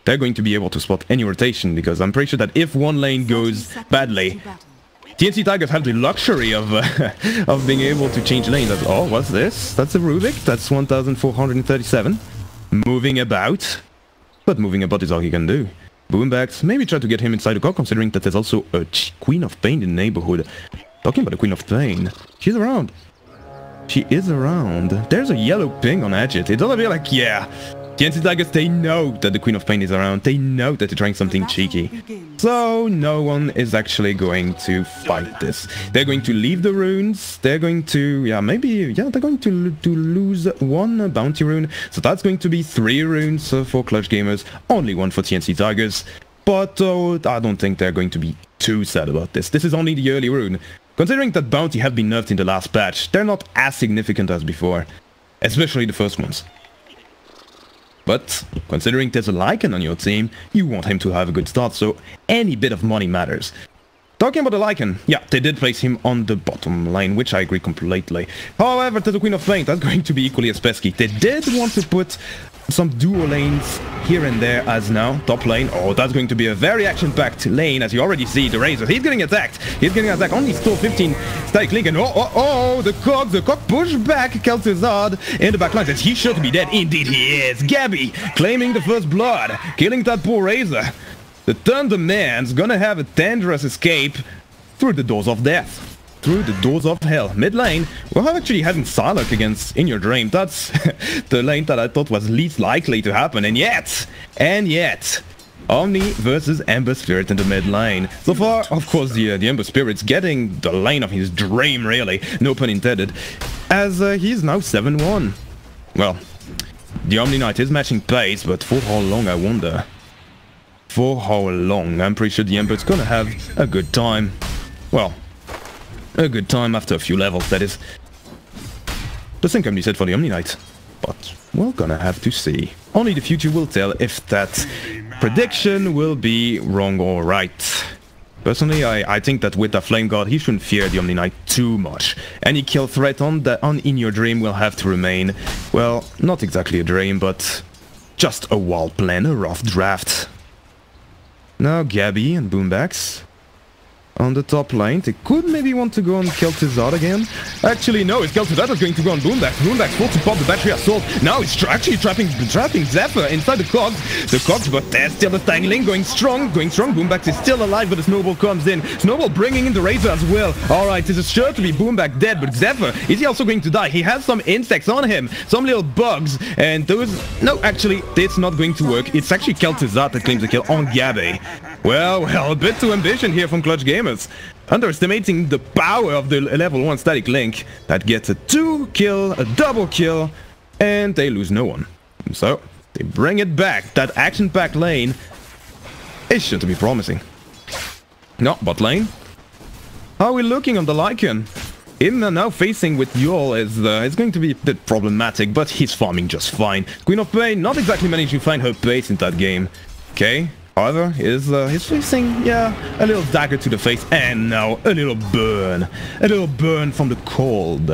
they're going to be able to spot any rotation, because I'm pretty sure that if one lane goes badly, TNC Tigers have the luxury of of being able to change lanes. Oh, what's this? That's a Rubik. That's 1437. Moving about. But moving about is all he can do. Boombacks, maybe try to get him inside the car, considering that there's also a Queen of Pain in the neighborhood. Talking about the Queen of Pain, she's around. She is around. There's a yellow ping on Adjet. It's all a bit like, yeah, TNC Tigers, they know that the Queen of Pain is around. They know that they're trying something cheeky. So no one is actually going to fight this. They're going to leave the runes. They're going to, yeah, maybe, yeah, they're going to lose one bounty rune. So that's going to be 3 runes for Clutch Gamers. Only 1 for TNC Tigers. But I don't think they're going to be too sad about this. This is only the early rune. Considering that bounty have been nerfed in the last patch, they're not as significant as before. Especially the first ones. But, considering there's a Lycan on your team, you want him to have a good start, so any bit of money matters. Talking about the Lycan, yeah, they did place him on the bottom lane, which I agree completely. However, to the Queen of Pain, that's going to be equally as pesky. They did want to put some duo lanes here and there as now. Top lane, oh, that's going to be a very action-packed lane, as you already see. The Razor, he's getting attacked. He's getting attacked. Only still 15 static link, and the cock pushed back Kel'Thuzad in the back line. Says he's sure to be dead. Indeed he is. Gabby claiming the first blood, killing that poor Razor. The Thunder Man's gonna have a dangerous escape through the doors of death. Through the doors of hell. Mid lane, we're actually having Psylocke against In Your Dream. That's the lane that I thought was least likely to happen. And yet, Omni versus Ember Spirit in the mid lane. So far, of course, the Ember Spirit's getting the lane of his dream, really. No pun intended. As he's now 7-1. Well, the Omni Knight is matching pace, but for how long, I wonder. For how long? I'm pretty sure the Ember's gonna have a good time. Well, a good time after a few levels, that is. The same can be said for the Omni Knight. But we're gonna have to see. Only the future will tell if that prediction will be wrong or right. Personally, I think that with the Flame God, he shouldn't fear the Omni Knight too much. Any kill threat on In Your Dream will have to remain, well, not exactly a dream, but just a wild plan, a rough draft. Now Gabby and Boombacks on the top lane. They could maybe want to go on Kel'Thuzad again. Actually, no, it's Kel'Thuzad that's going to go on Boombacks. Boombacks forced to pop the battery assault. Now it's actually trapping Zephyr inside the cogs. The cogs, but there's still the Tangling going strong. Boombacks is still alive, but the Snowball comes in. Snowball bringing in the Razor as well. Alright, this is sure to be Boomback dead, but Zephyr, is he also going to die? He has some insects on him, some little bugs, and those... No, actually, it's not going to work. It's actually Kel'Thuzad that claims the kill on Gabby. Well, a bit too ambitious here from Clutch Gamers. Underestimating the power of the level 1 static link that gets a 2 kill, a double kill, and they lose no one. So, they bring it back. That action-packed lane is sure to be promising. No, bot lane. How are we looking on the Lycan? Him now facing with Yul is going to be a bit problematic, but he's farming just fine. Queen of Pain not exactly managing to find her pace in that game. Okay. However, he's facing, yeah, a little dagger to the face, and now a little burn. A little burn from the cold.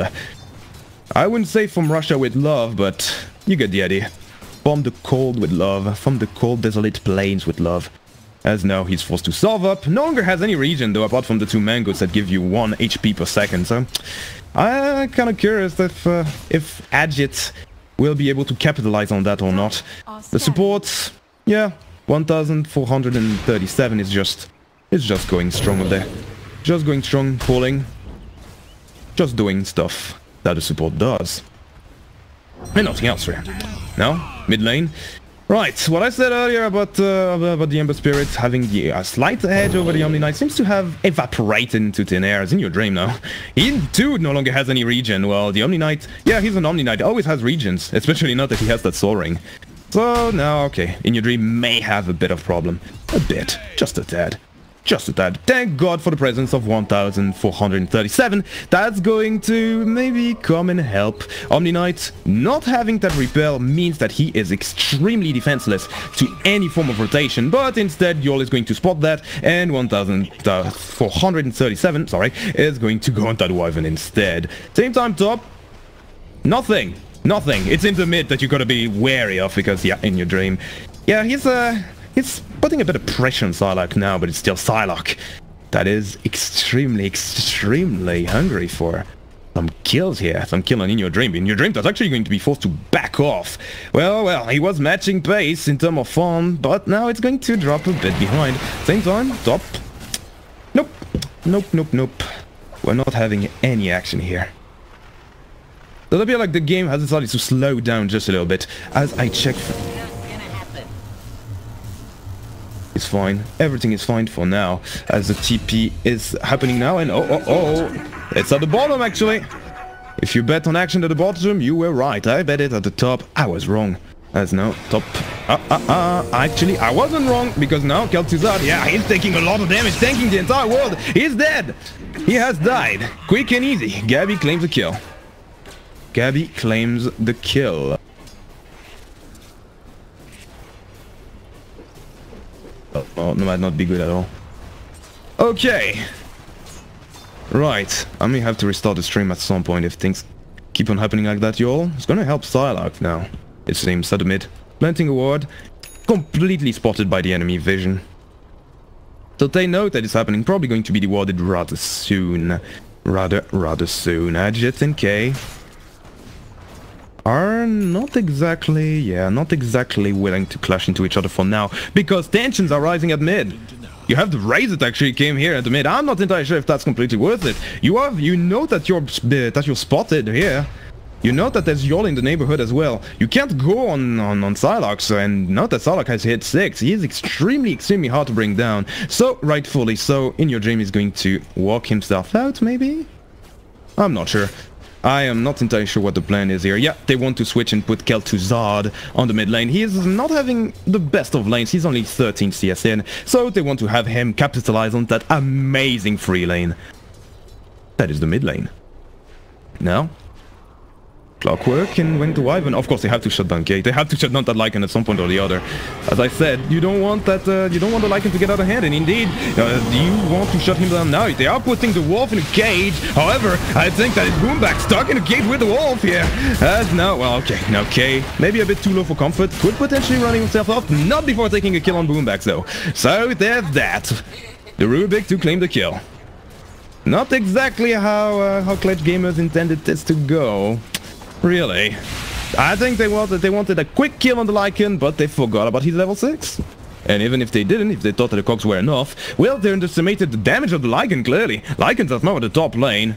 I wouldn't say from Russia with love, but you get the idea. From the cold with love, from the cold desolate plains with love. As now he's forced to solve up. No longer has any regen though, apart from the 2 mangoes that give you 1 HP per second, so... I'm kinda curious if Adjet will be able to capitalize on that or not. The support, yeah... 1437 is just going strong up there. Just going strong, pulling. Just doing stuff that the support does. And nothing else really. Now, mid lane. Right, what I said earlier about the Ember Spirit having the slight edge over the Omni Knight seems to have evaporated into thin air. As In Your Dream now. He too no longer has any regen. Well, the Omni Knight, yeah, he's an Omni Knight, always has regens, especially not that he has that Soul Ring. So now, okay, In Your Dream may have a bit of problem. A bit. Just a tad. Just a tad. Thank God for the presence of 1437. That's going to maybe come and help. Omni Knight not having that repel means that he is extremely defenseless to any form of rotation, but instead Yul is going to spot that, and 1437, sorry, is going to go on that Wyvern instead. Same time top, nothing. Nothing. It's in the mid that you gotta be wary of, because, yeah, In Your Dream Yeah, he's putting a bit of pressure on Psylocke now, but it's still Psylocke that is extremely hungry for some kills here. Some kill on In Your Dream. In Your Dream that's actually going to be forced to back off. Well, he was matching pace in terms of farm, but now it's going to drop a bit behind. Same time, top. Nope. We're not having any action here. Does it appear like the game has decided to slow down just a little bit as I check? It's fine. Everything is fine for now as the TP is happening now, and oh, it's at the bottom actually. If you bet on action at the bottom, you were right. I bet it at the top. I was wrong. As now top. Actually, I wasn't wrong because now Kel'Thuzad, yeah, he's taking a lot of damage, tanking the entire world. He's dead. He has died. Quick and easy. Gabbi claims the kill. Gabbi claims the kill. Oh, that might not be good at all. Okay. Right. I may have to restart the stream at some point if things keep on happening like that, y'all. It's gonna help Psylocke now. It seems at the mid. Planting a ward. Completely spotted by the enemy vision. So they know that it's happening. Probably going to be rewarded rather soon. Rather soon. Adjet and K are not exactly willing to clash into each other for now, because tensions are rising at mid. You have the Razor that actually came here at the mid. I'm not entirely sure if that's completely worth it. You know that you're spotted here. You know that there's Yol in the neighborhood as well. You can't go on Psylocke, so, and note that Psylocke has hit 6. He is extremely hard to bring down. So, rightfully so, In Your Dream is going to walk himself out, maybe? I'm not sure. I am not entirely sure what the plan is here. Yeah, they want to switch and put Kel'Thuzad on the mid lane. He is not having the best of lanes. He's only 13 CS in. So they want to have him capitalize on that amazing free lane. That is the mid lane. Now, Clockwork and went to Wyvern. Of course, they have to shut down Kate. They have to shut down that Lycan at some point or the other. As I said, you don't want that. You don't want the Lycan to get out of hand. And indeed, you want to shut him down now. They are putting the wolf in a cage. However, I think that it's Boomback stuck in a cage with the wolf here. As now, well, okay, now K maybe a bit too low for comfort. Could potentially running himself off. Not before taking a kill on Boomback though. So there's that. The Rubik to claim the kill. Not exactly how Clutch Gamers intended this to go. Really? I think they wanted a quick kill on the Lycan, but they forgot about his level 6. And even if they didn't, if they thought that the cogs were enough, well, they underestimated the damage of the Lycan, clearly. Lycan's at now at the top lane.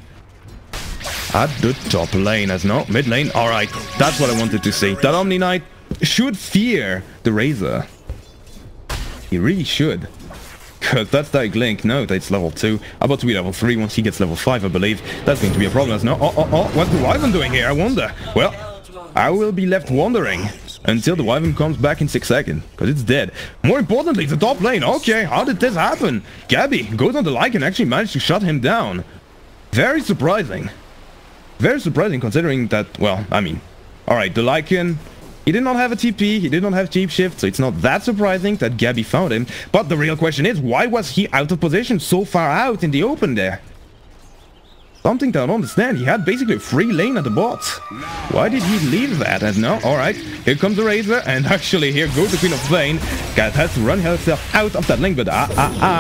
At the top lane, as no, mid lane. Alright, that's what I wanted to see. That Omni Knight should fear the Razor. He really should. Because that's Dark Link. No, it's level 2. About to be level 3 once he gets level 5, I believe. That's going to be a problem. No, what's the Wyvern doing here? I wonder. Well, I will be left wondering until the Wyvern comes back in 6 seconds. Because it's dead. More importantly, the top lane. Okay, how did this happen? Gabbi goes on the Lycan and actually managed to shut him down. Very surprising. Very surprising considering that, well, I mean, alright, the Lycan, he did not have a TP, he did not have Cheap Shift, so it's not that surprising that Gabbi found him. But the real question is, why was he out of position so far out in the open there? Something that I don't understand. He had basically a free lane at the bot. Why did he leave that? And now, alright, here comes the Razor, and actually here goes the Queen of Flame. Cat has to run herself out of that lane, but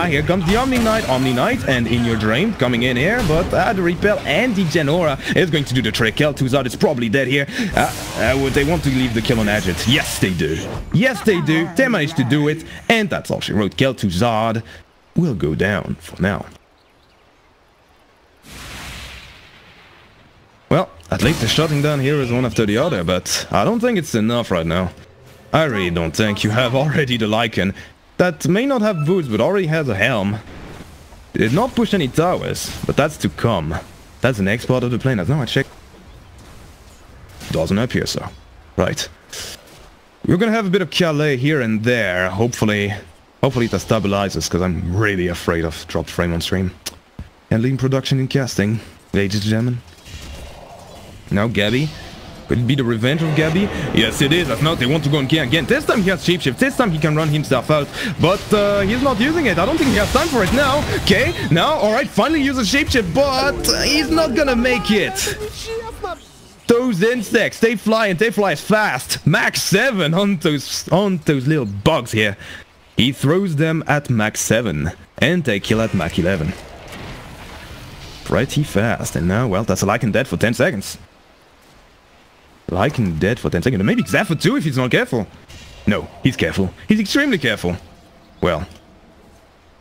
here comes the Omni Knight, and In Your Dream coming in here, but the Repel and the Genora is going to do the trick. Kel'Thuzad is probably dead here. They want to leave the kill on Adjet. Yes, they do. Yes, they do. They managed to do it, and that's all she wrote. Kel'Thuzad will go down for now. Well, at least they're shutting down heroes one after the other, but I don't think it's enough right now. I really don't think. You have already the Lycan that may not have boots, but already has a helm. They did not push any towers, but that's to come. That's the next part of the plan. As now I check. Doesn't appear so. Right. We're gonna have a bit of Calais here and there. Hopefully that stabilizes, because I'm really afraid of dropped frame on stream. Handling production and casting, ladies and gentlemen. Now Gabbi. Could it be the revenge of Gabbi? Yes, it is. As now they want to go on K again. This time he has Shapeshift. This time he can run himself out. But he's not using it. I don't think he has time for it now. Okay, now, alright, finally uses Shapeshift, but he's not gonna make it. So those insects, they fly and they fly as fast. Max 7 on those little bugs here. He throws them at max 7 and they kill at Mach 11. Pretty fast. And now, well, that's a Lycan dead for 10 seconds. Lycan dead for 10 seconds. And maybe Xepher too if he's not careful. No, he's careful. He's extremely careful. Well,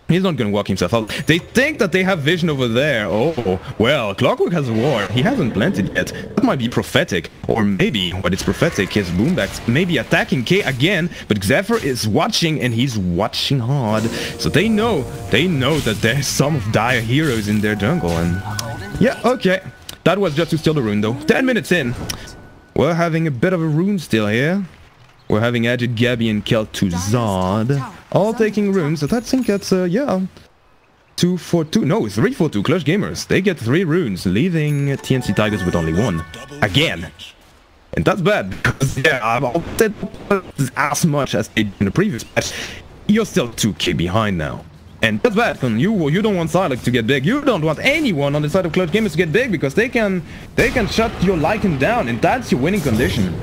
he's not gonna walk himself out. They think that they have vision over there. Oh, well, Clockwork has a ward. He hasn't planted yet. That might be prophetic. Or maybe what is prophetic is Boombacks maybe attacking K again, but Xepher is watching and he's watching hard. So they know that there's some of dire heroes in their jungle and... Yeah, okay. That was just to steal the rune though. 10 minutes in. We're having a bit of a rune still here. We're having Agit, Gabby, and Kel'Thuzad all taking runes. So I think that's, yeah, 2 for 2. No, 3 for 2. Clutch Gamers. They get 3 runes, leaving TNC Tigers with only 1. Again. And that's bad, because, yeah, I've opted as much as they did in the previous patch. You're still 2k behind now. And that's bad, because you don't want Psylocke to get big. You don't want anyone on the side of Clutch Gamers to get big, because they can shut your Lycan down, and that's your winning condition.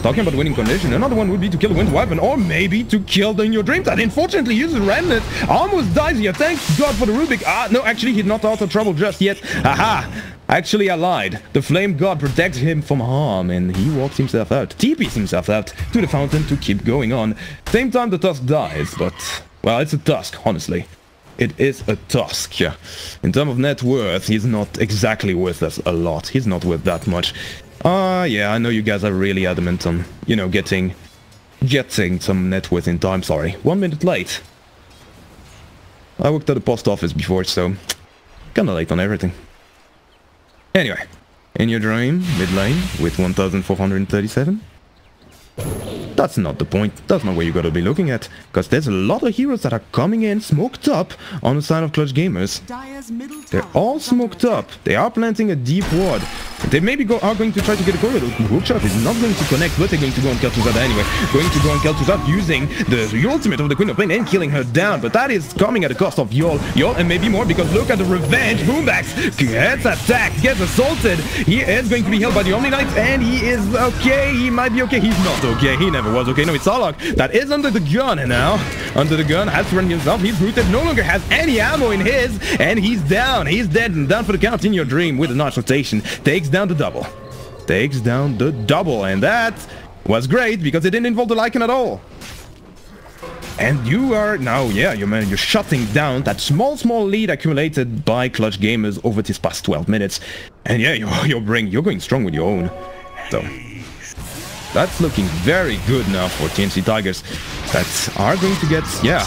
Talking about winning condition, another one would be to kill the Wind Wyvern, or maybe to kill the In Your Dream that unfortunately uses Remnant. Almost dies here, thank God for the Rubik. No, actually he's not out of trouble just yet. Haha! Actually I lied. The Flame God protects him from harm and he walks himself out, TPs himself out to the fountain to keep going on. Same time the Tusk dies, but... well, it's a Tusk, honestly. It is a Tusk, yeah. In terms of net worth, he's not exactly worth us a lot. He's not worth that much. Yeah, I know you guys are really adamant on, you know, getting some net worth in time. Sorry, 1 minute late. I worked at the post office before, so kinda late on everything. Anyway, In Your Dream, mid lane with 1437. That's not the point. That's not where you gotta be looking at. Because there's a lot of heroes that are coming in smoked up on the side of Clutch Gamers. They're all smoked up. They are planting a deep ward. They maybe are going to try to get a corridor. Hookshot is not going to connect, but they're going to go on Kel'Thuzad anyway. Going to go on Kel'Thuzad using the ultimate of the Queen of Pain and killing her down. But that is coming at the cost of Yol and maybe more, because look at the revenge. Boombacks gets attacked, gets assaulted. He is going to be held by the Omni Knight, and he is okay. He might be okay. He's not okay. He never was okay. No, it's Psylocke that is under the gun now. Under the gun, has to run himself. He's rooted, no longer has any ammo in his, and he's down. He's dead and down for the count. In Your Dream with a nice rotation. Takes down the double. Takes down the double, and that was great because it didn't involve the Lycan at all. And you are now, yeah, you're shutting down that small lead accumulated by Clutch Gamers over this past 12 minutes. And yeah, you're going strong with your own. So that's looking very good now for TNC Tigers that are going to get, yeah,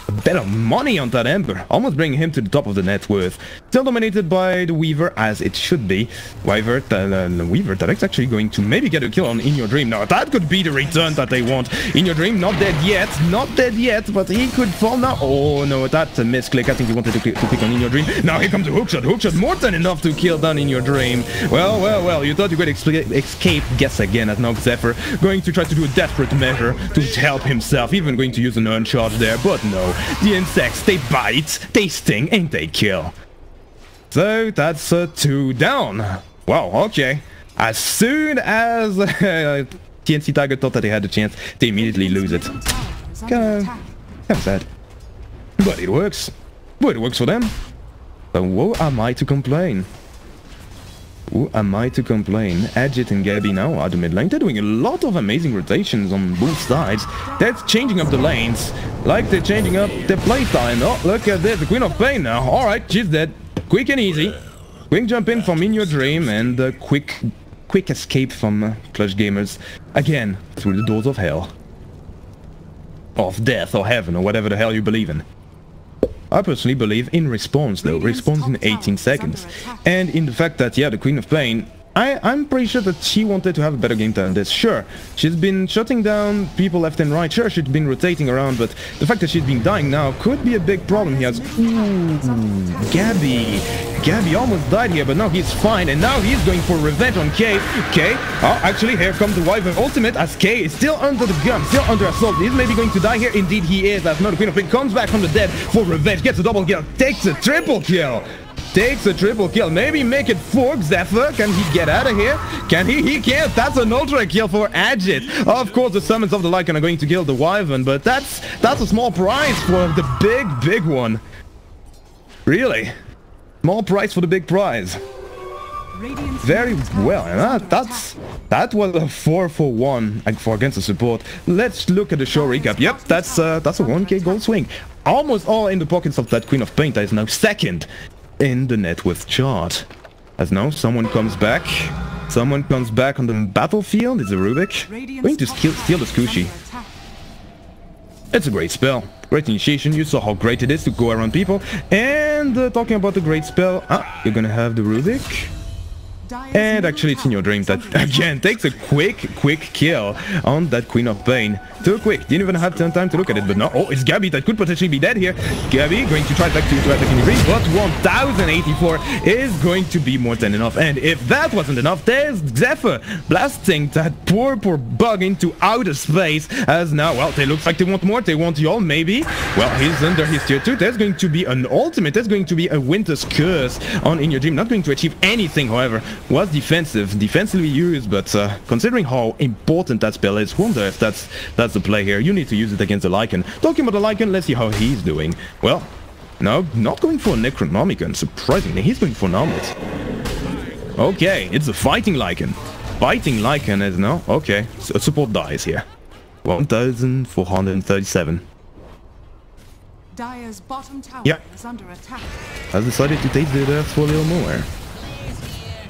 a bit of money on that Ember, almost bringing him to the top of the net worth. Still dominated by the Weaver, as it should be. Weaver that is actually going to maybe get a kill on In Your Dream. Now that could be the return that they want. In Your Dream, not dead yet, but he could fall now. Oh no, that's a misclick. I think he wanted to pick on In Your Dream. Now here comes the hookshot. Hookshot more than enough to kill down In Your Dream. Well, you thought you could escape. Guess again at now Xepher, going to try to do a desperate measure to help himself, even going to use an uncharge there, but no. The insects, they bite, they sting, and they kill. So that's 2 down. Wow, okay. As soon as TNC Tiger thought that they had a chance, they immediately lose it. Kinda sad. But it works. But it works for them. So what am I to complain? Who am I to complain? Agit and Gabby now are the mid lane. They're doing a lot of amazing rotations on both sides. That's changing up the lanes. Like they're changing up their playtime. Oh, look at this. The Queen of Pain now. Alright, she's dead. Quick and easy. Quick jump in from In Your Dream and quick escape from Clutch Gamers. Again, through the doors of hell. Of death or heaven or whatever the hell you believe in. I personally believe in response though, response in 18 seconds. And in the fact that, yeah, the Queen of Pain, I'm pretty sure that she wanted to have a better game than this. Sure, she's been shutting down people left and right. Sure, she's been rotating around, but the fact that she's been dying now could be a big problem. He has... Ooh, Gabby almost died here, but now he's fine, and now he's going for revenge on K. Oh, actually, here comes the Wyvern ultimate, as K is still under the gun, still under assault. He's maybe going to die here. Indeed, he is, as now the Queen of Pain comes back from the dead for revenge, gets a double kill, takes a triple kill. takes a triple kill. Maybe make it for Xepher. Can he get out of here? Can he? He can't. That's an ultra kill for Agit. Of course, the summons of the Lycan are going to kill the Wyvern, but that's a small prize for the big one. Really? Small price for the big prize. Very well, and that was a 4-for-1 for against the support. Let's look at the show recap. Yep, that's a 1k gold swing. Almost all in the pockets of that Queen of Pain that is now second in the net worth chart. As now someone comes back. Someone comes back on the battlefield. It's a Rubik. Going to steal the Squishy. It's a great spell. Great initiation. You saw how great it is to go around people. And talking about the great spell, you're gonna have the Rubik. And actually it's in your dream that again takes a quick kill on that Queen of Pain. Too quick, didn't even have time to look at it, but no. Oh, it's Gabby that could potentially be dead here. Gabby going to try back to attack in the dream, but 1084 is going to be more than enough. And if that wasn't enough, there's Xepher blasting that poor bug into outer space. As now, well, they look like they want more, they want y'all maybe. Well, he's under his tier 2. There's going to be an ultimate, there's going to be a Winter's Curse on In Your Dream. Not going to achieve anything, however. Was defensively used, but considering how important that spell is, wonder if that's the play here. You need to use it against the Lycan. Talking about the Lycan, let's see how he's doing. Well, no, not going for a Necronomicon. Surprisingly, he's going for Naumet. Okay, it's a fighting Lycan. Fighting Lycan is no. Okay, so support dies here. 1437. Dire's bottom tower is under attack. Has decided to take the death for a little more.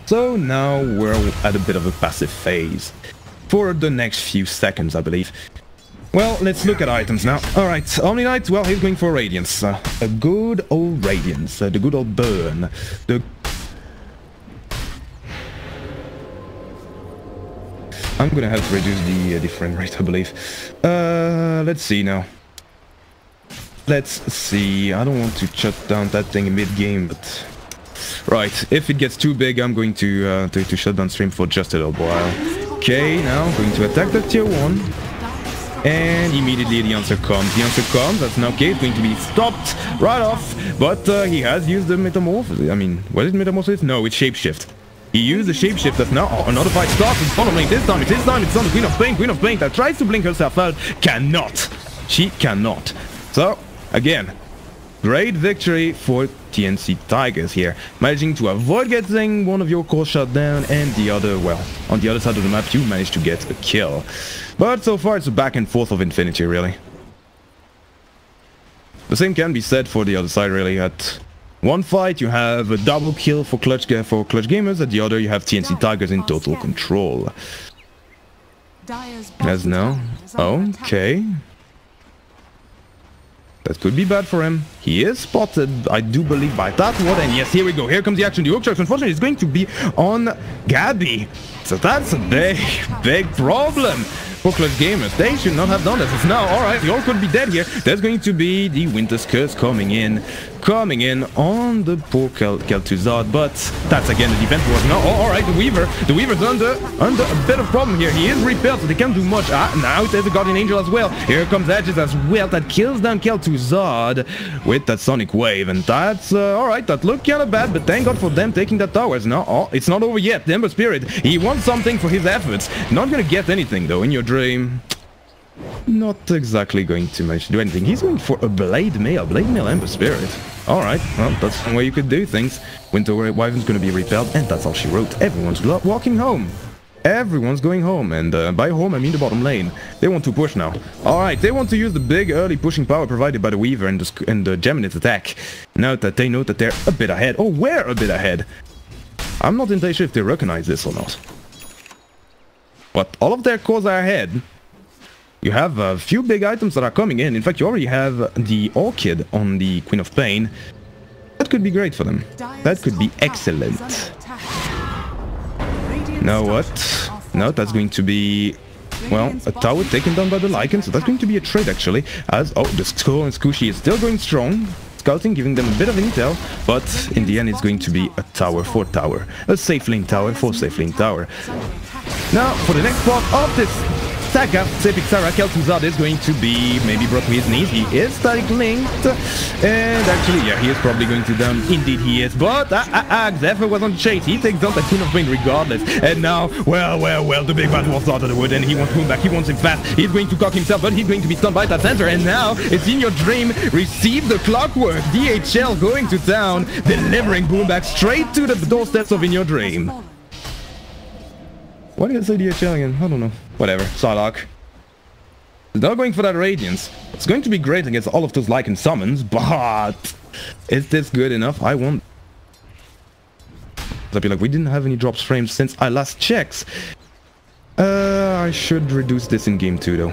So now we're at a bit of a passive phase for the next few seconds, I believe. Well, let's look at items now. Alright, Omni Knight, well, he's going for Radiance. A good old Radiance, the good old burn. I'm gonna have to reduce the frame rate, I believe. Let's see now. Let's see, I don't want to shut down that thing mid-game, but... Right, if it gets too big, I'm going to shut down stream for just a little while. Okay, now going to attack the tier 1. And immediately the answer comes. The answer comes, that's now okay, it's going to be stopped right off. But he has used the Metamorphosis. I mean, what is Metamorphosis? No, it's Shapeshift. He used the Shapeshift, that's now another fight starts. It's bottom lane, this time it's on the Queen of Pain. Queen of Pain that tries to blink herself out. Cannot. She cannot. So, again, great victory for TNC Tigers here, managing to avoid getting one of your cores shut down, and the other, well, on the other side of the map you managed to get a kill. But so far it's a back and forth of infinity, really. The same can be said for the other side, really. At one fight you have a double kill for Clutch Gamers, at the other you have TNC Tigers in total control. As now, okay. That could be bad for him. He is spotted, I do believe, by that one. And yes, here we go. Here comes the action. The Oak unfortunately, is going to be on Gabby. So that's a big problem for Clutch Gamers. They should not have done this. It's now, alright, the Orc could be dead here. There's going to be the Winter's Curse coming in on the poor Kel'Thuzad, but that's again the defense was now. Oh, alright, the Weaver's under a bit of problem here. He is repelled, so they can't do much. Now there's a Guardian Angel as well. Here comes Edges as well, that kills down Kel'Thuzad with that Sonic Wave, and that's alright, that looked kinda bad, but thank God for them taking that towers. Now, it's not over yet. The Ember Spirit, he wants something for his efforts. Not gonna get anything though in your dream. Not exactly going to manage to do anything. He's going for a Blade Mail Ember Spirit. Alright, well, that's one way you could do things. Winter Wyvern's gonna be repelled, and that's all she wrote. Everyone's walking home. Everyone's going home, and by home I mean the bottom lane. They want to push now. Alright, they want to use the big early pushing power provided by the Weaver and the Geminid attack. Now that they know that they're a bit ahead. Oh, we're a bit ahead. I'm not entirely sure if they recognize this or not. But all of their cores are ahead. You have a few big items that are coming in. In fact, you already have the Orchid on the Queen of Pain. That could be great for them. That could be excellent. Now what? No, that's going to be, well, a tower taken down by the Lycan, so that's going to be a trade actually. As, oh, the Skull and Squishy is still going strong. Scouting, giving them a bit of intel, but in the end it's going to be a tower for tower. A safe lane tower for safe lane tower. Now, for the next part of this Taka, Sepik Sara, Kel'Thuzad is going to be maybe brought to his knees. He is static linked. And actually, yeah, he is probably going to down. Indeed, he is. But Xepher was on the chase. He takes down the Queen of Pain regardless. And now, well, the big battle was out of the wood. And he wants Boomback. He wants him fast. He's going to cock himself, but he's going to be stunned by that center. And now, it's in your dream. Receive the clockwork. DHL going to town, delivering Boomback straight to the doorsteps of In Your Dream. Why did I say DHL again? I don't know. Whatever. Psylocke. They're going for that Radiance. It's going to be great against all of those Lycan summons, but is this good enough? I won't. I feel like we didn't have any drops frames since I last checked. I should reduce this in game 2 though.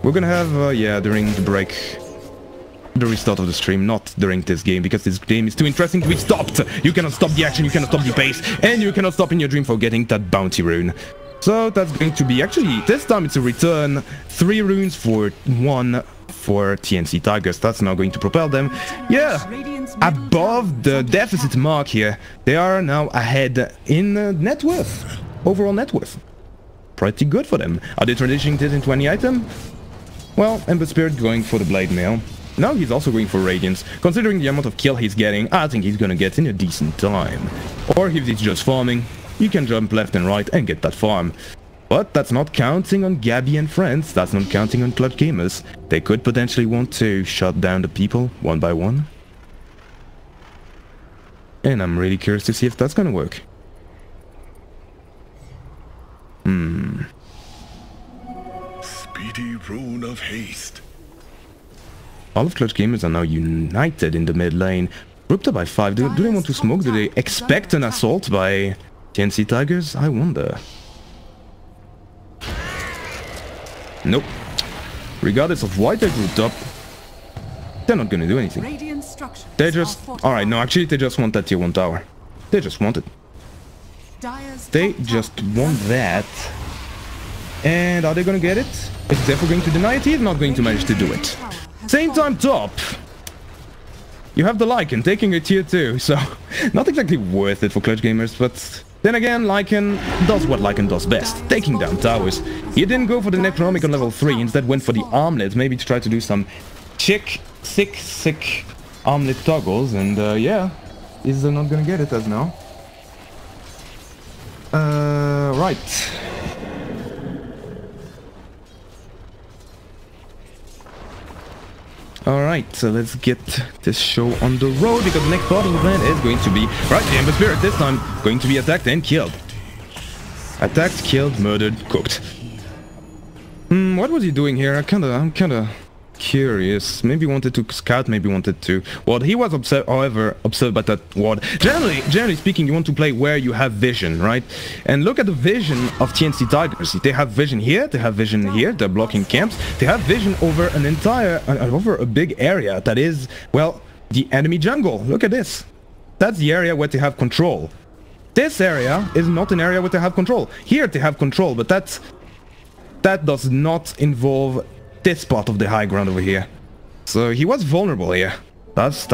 We're gonna have, yeah, during the break, the restart of the stream, not during this game, because this game is too interesting to be stopped. You cannot stop the action, you cannot stop the pace, and you cannot stop In Your Dream for getting that bounty rune. So that's going to be, actually, this time it's a return, 3 runes for 1 for TNC Tigers. That's now going to propel them, yeah, above the deficit mark here. They are now ahead in net worth, overall net worth. Pretty good for them. Are they transitioning this into any item? Well, Ember Spirit going for the Blade Mail. Now he's also going for Radiance. Considering the amount of kill he's getting, I think he's gonna get in a decent time. Or if he's just farming, you can jump left and right and get that farm. But that's not counting on Gabby and friends, that's not counting on Clutch Gamers. They could potentially want to shut down the people one by one. And I'm really curious to see if that's gonna work. Speedy Rune of Haste. All of Clutch Gamers are now united in the mid lane. Grouped up by 5. Do they want to smoke? Do they expect an assault by TNC Tigers? I wonder. Nope. Regardless of why they're grouped up, they're not gonna do anything. They just... Alright, no, actually they just want that tier 1 tower. They just want it. They just want that. And are they gonna get it? Is Zephyr going to deny it? He's not going to manage to do it. Same time top. You have the Lycan taking a tier 2, so not exactly worth it for Clutch Gamers, but then again, Lycan does what Lycan does best, taking down towers. He didn't go for the Necronomicon level 3, instead went for the Armlet, maybe to try to do some sick Armlet toggles, and yeah, he's not gonna get it as now. Right. Alright, so let's get this show on the road, because the next starting plan is going to be... Right, the Ember Spirit this time going to be attacked and killed. Attacked, killed, murdered, cooked. What was he doing here? I'm kinda curious. Maybe wanted to scout, maybe wanted to... Well, he was observed by that ward. Generally speaking, you want to play where you have vision, right? And look at the vision of TNC Tigers. They have vision here, they have vision here, they're blocking camps. They have vision over an entire... over a big area that is, well, the enemy jungle. Look at this. That's the area where they have control. This area is not an area where they have control. Here they have control, but that does not involve this part of the high ground over here. So he was vulnerable here. That's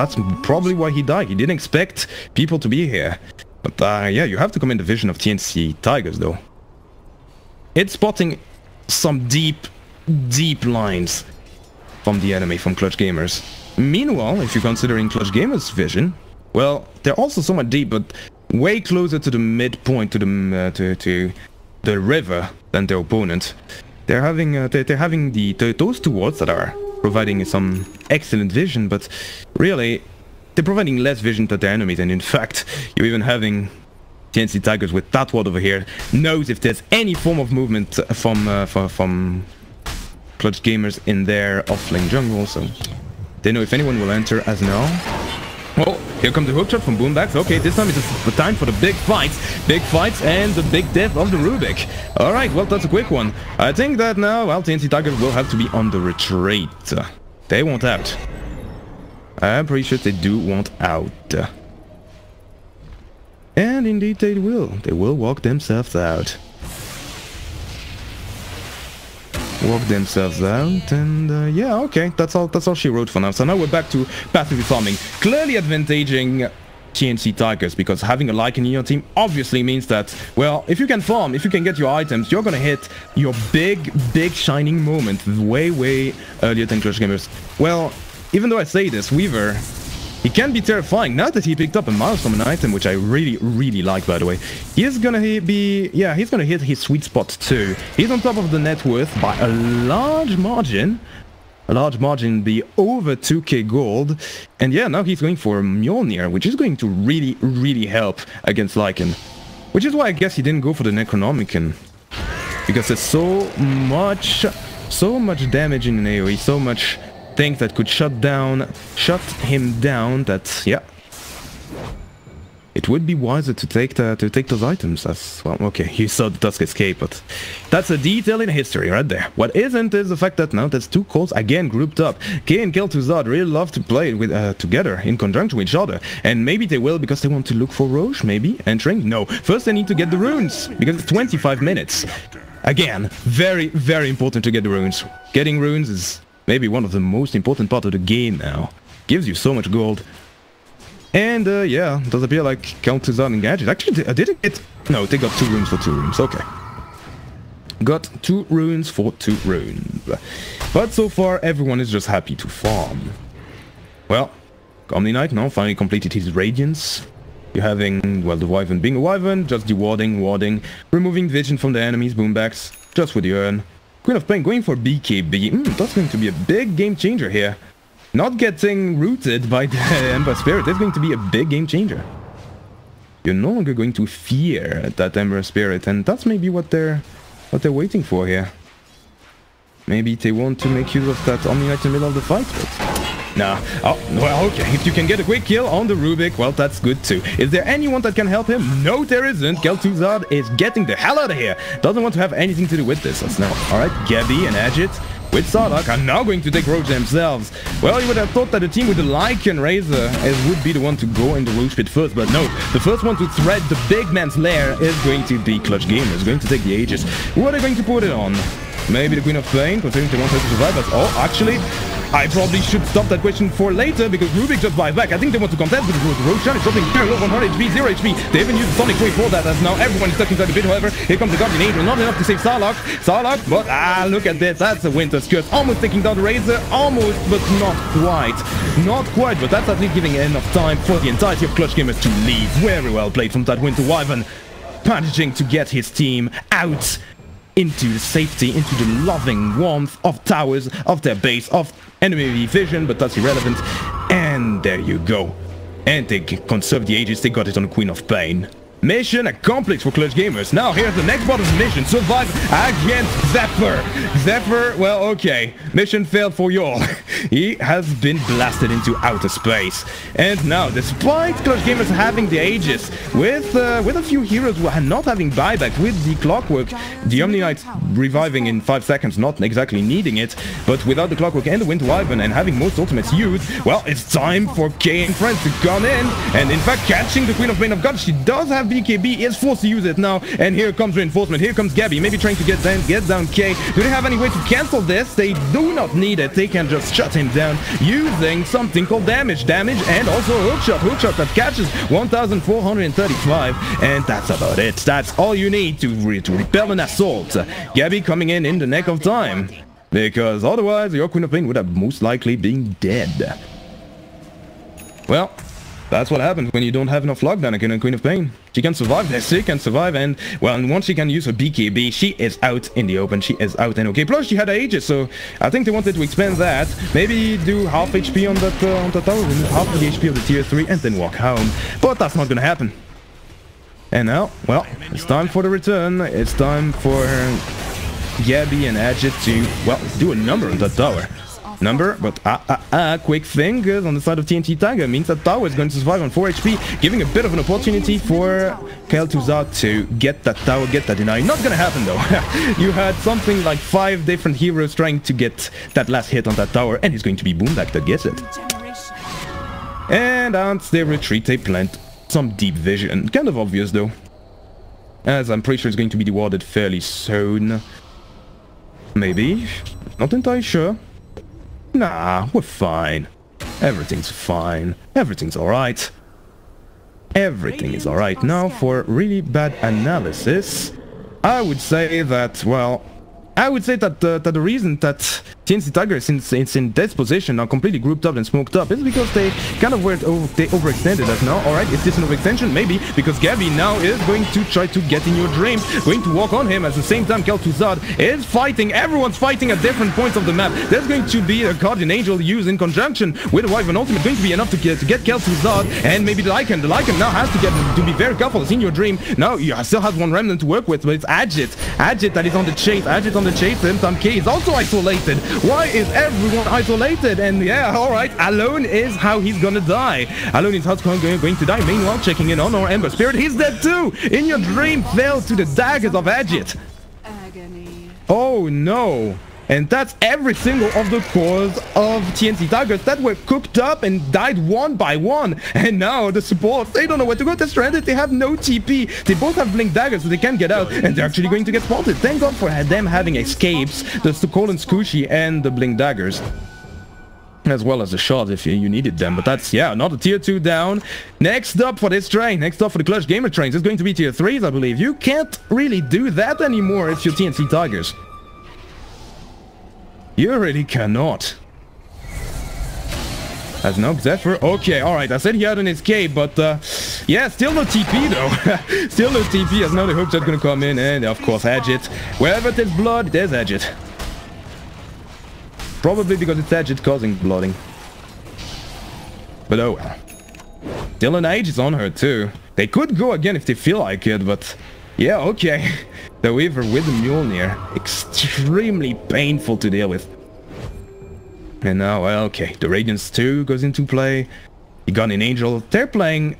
probably why he died. He didn't expect people to be here. But yeah, you have to come in the vision of TNC Tigers though. It's spotting some deep lines from the enemy, from Clutch Gamers. Meanwhile, if you're considering Clutch Gamers' vision, well, they're also somewhat deep, but way closer to the midpoint, to the river than their opponent. They're having those two wards that are providing some excellent vision, but really they're providing less vision to their enemies. And in fact, you're even having TNC Tigers with that ward over here knows if there's any form of movement from Clutch Gamers in their offlane jungle, so they know if anyone will enter as now. Oh, here comes the hook shot from Boombax. Okay, this time it's the time for the big fights. Big fights and the big death of the Rubik. Alright, well, that's a quick one. I think that now, well, TNC Tigers will have to be on the retreat. They want out. I'm pretty sure they do want out. And indeed they will. They will walk themselves out. Walk themselves out, and yeah, okay, that's all she wrote for now. So now we're back to passively farming, clearly advantaging TNT Tigers, because having a Lycan in your team obviously means that, well, if you can farm, if you can get your items, you're gonna hit your big shining moment way earlier than Clutch Gamers. Well, even though I say this, Weaver, he can be terrifying. Now that he picked up a milestone item, which I really like, by the way, he's gonna be, yeah, he's gonna hit his sweet spot too. He's on top of the net worth by a large margin. A large margin, be over 2k gold. And yeah, now he's going for Mjolnir, which is going to really help against Lycan. Which is why I guess he didn't go for the Necronomicon. Because there's so much damage in an AoE, so much things that could shut him down, that, yeah. It would be wiser to take those items as well. Okay, you saw the Tusk escape, but that's a detail in history right there. What isn't is the fact that now there's two calls again grouped up. Kayn and Kel'Thuzad really love to play with together in conjunction with each other, and maybe they will because they want to look for Roche, maybe entering. No, first they need to get the runes because it's 25 minutes. Again, very important to get the runes. Getting runes is maybe one of the most important part of the game now. Gives you so much gold. And, yeah, does appear like Kel'Thuzad and Gadget. Actually, did it get... No, they got 2 runes for 2 runes. Okay. Got 2 runes for 2 runes. But so far, everyone is just happy to farm. Well, Omni Knight now finally completed his Radiance. You're having, well, the Wyvern being a Wyvern, just warding, removing vision from the enemies, boombacks, just with the urn. Queen of Pain going for BKB. That's going to be a big game changer here. Not getting rooted by the Ember Spirit is going to be a big game changer. You're no longer going to fear that Ember Spirit, and that's maybe what they're waiting for here. Maybe they want to make use of that Omni Knight in the middle of the fight, but... Nah. Oh, well, okay. If you can get a quick kill on the Rubik, well, that's good too. Is there anyone that can help him? No, there isn't. Kel'Thuzad is getting the hell out of here. Doesn't want to have anything to do with this. That's now. Alright, Gabby and Agit with Sarlacc are now going to take Roche themselves. Well, you would have thought that the team with the Lycan Razor would be the one to go in the Roche pit first, but no. The first one to thread the big man's lair is going to be Clutch Gamers, going to take the Aegis. Who are they going to put it on? Maybe the Queen of Pain, considering they want her to survive us. Oh, actually, I probably should stop that question for later, because Rubik just buys back. I think they want to contest with Roshan. It's dropping very low, 100 HP, 0 HP. They even used the Sonic Wave for that, as now everyone is stuck inside the pit. However, here comes the Guardian Angel. Not enough to save Sarlacc. Sarlacc, but look at this. That's a Winter's Curse. Almost taking down the Razor. Almost, but not quite. Not quite, but that's at least giving enough time for the entirety of Clutch Gamers to leave. Very well played from that Winter Wyvern. Managing to get his team out into the safety, into the loving warmth of towers, of their base, of enemy vision, but that's irrelevant. And there you go. And they conserved the Aegis, they got it on Queen of Pain. Mission accomplished for Clutch Gamers. Now here's the next part of the mission. Survive against Zephyr. Zephyr, well, okay. Mission failed for y'all. He has been blasted into outer space. And now, despite Clutch Gamers having the Aegis, with a few heroes who are not having buyback, with the Clockwork, the Omni Knight reviving in 5 seconds, not exactly needing it, but without the Clockwork and the Winter Wyvern and having most ultimates used, well, it's time for Kayn and friends to come in. And in fact, catching the Queen of Pain of God, she does have BKB, is forced to use it now, and here comes reinforcement. Here comes Gabby, maybe trying to get down Kay. Do they have any way to cancel this? They do not need it. They can just shut him down using something called damage, and also hookshot that catches 1435, and that's about it. That's all you need to repel an assault. Gabby coming in the neck of time, because otherwise your Queen of Pain would have most likely been dead. Well, that's what happens when you don't have enough lockdown against Queen of Pain. She can survive this, she can survive, and, well, and once she can use her BKB, she is out in the open, she is out and okay. Plus, she had Aegis, so I think they wanted to expand that. Maybe do half HP on that tower, remove half of the HP of the tier 3, and then walk home. But that's not gonna happen. And now, well, it's time for the return. It's time for Gabby and Agit to, well, do a number on that tower. Number, but quick fingers on the side of TNT Tiger means that tower is going to survive on 4 HP, giving a bit of an opportunity for Kel'Thuzad to get that tower, get that deny. Not gonna happen though. You had something like 5 different heroes trying to get that last hit on that tower, and it's going to be Boomback that gets it. And as they retreat, they plant some deep vision. Kind of obvious though, as I'm pretty sure it's going to be rewarded fairly soon. Maybe. Not entirely sure. Nah, we're fine. Everything's fine. Everything's alright. everything is alright. Now, for really bad analysis, I would say that, well, that the reason that TNC Tigers is in this position now completely grouped up and smoked up is because they kind of they overextended us now. Alright, is this an overextension? Maybe, because Gabby now is going to try to get in your dreams, going to walk on him. At the same time, Kel'Thuzad is fighting. Everyone's fighting at different points of the map. There's going to be a Guardian Angel used in conjunction with a Wyvern Ultimate, going to be enough to get Kel'Thuzad and maybe the Lycan. The Lycan now has to be very careful. It's in your dream. Now, you still has one remnant to work with, but it's Adjit. Adjit that is on the chase. Adjit on the chase. Same K is also isolated. Why is everyone isolated? And yeah, alright, Alone is how he's gonna die. Alone is how he's going to die. Meanwhile, checking in on our Ember Spirit. He's dead too! In your dream, fell to the daggers of Adjit. Agony. Oh no! And that's every single of the cores of TNC Tigers that were cooked up and died one by one. And now the supports, they don't know where to go. They're stranded. They have no TP. They both have Blink Daggers, so they can't get out. And they're actually going to get spotted. Thank God for them having escapes. The Stokolan Squishy and the Blink Daggers. As well as the shots if you needed them. But that's, yeah, not a tier 2 down. Next up for this train, next up for the Clutch Gamer trains, is going to be tier 3s, I believe. You can't really do that anymore if you're TNC Tigers. You really cannot. As no Zephyr. Okay, alright. I said he had an escape, but yeah, still no TP though. Still no TP, as now the hookshot's gonna come in, and of course Adjit. Wherever there's blood, there's Adjit. Probably because it's Adjit causing blooding. But oh well. Still an Age is on her too. They could go again if they feel like it, but yeah, okay. The Weaver with the Mjolnir. Extremely painful to deal with. And now, well, okay. The Radiance 2 goes into play. The Guardian Angel. They're playing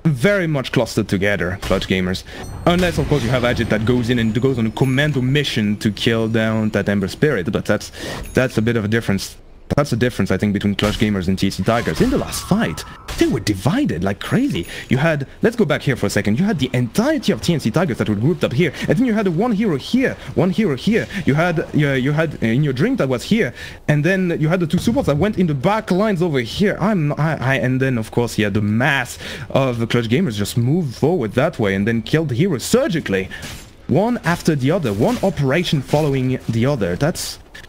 very much clustered together, Clutch Gamers. Unless, of course, you have Adjit that goes in and goes on a commando mission to kill down that Ember Spirit. But that's a bit of a difference. That's the difference, I think, between Clutch Gamers and TNC Tigers. In the last fight, they were divided like crazy. You had, let's go back here for a second, you had the entirety of TNC Tigers that were grouped up here, and then you had one hero here, one hero here. You had in your dream that was here, and then you had the two supports that went in the back lines over here. And then, of course, yeah, the mass of the Clutch Gamers just moved forward that way and then killed the heroes surgically. One after the other, one operation following the other.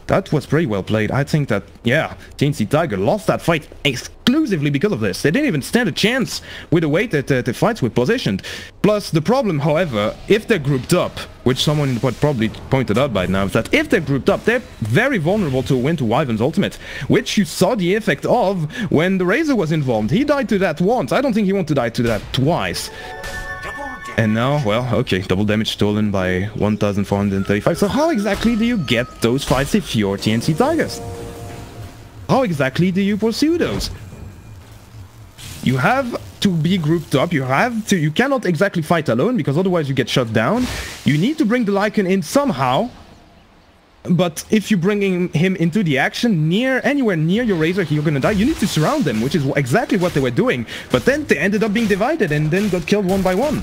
That was pretty well played. I think that, yeah, TNC Tiger lost that fight exclusively because of this. They didn't even stand a chance with the way that the fights were positioned. Plus, the problem, however, if they're grouped up, which someone in the pod probably pointed out by now, is that if they're grouped up, they're very vulnerable to win to Wyvern's ultimate, which you saw the effect of when the Razor was involved. He died to that once. I don't think he wanted to die to that twice. And now, well, okay, double damage stolen by 1,435. So how exactly do you get those fights if you're TNC Tigers? How exactly do you pursue those? You have to be grouped up. You cannot exactly fight alone because otherwise you get shut down. You need to bring the Lycan in somehow. But if you bring him into the action anywhere near your Razor, you're gonna die. You need to surround them, which is exactly what they were doing. But then they ended up being divided and then got killed one by one.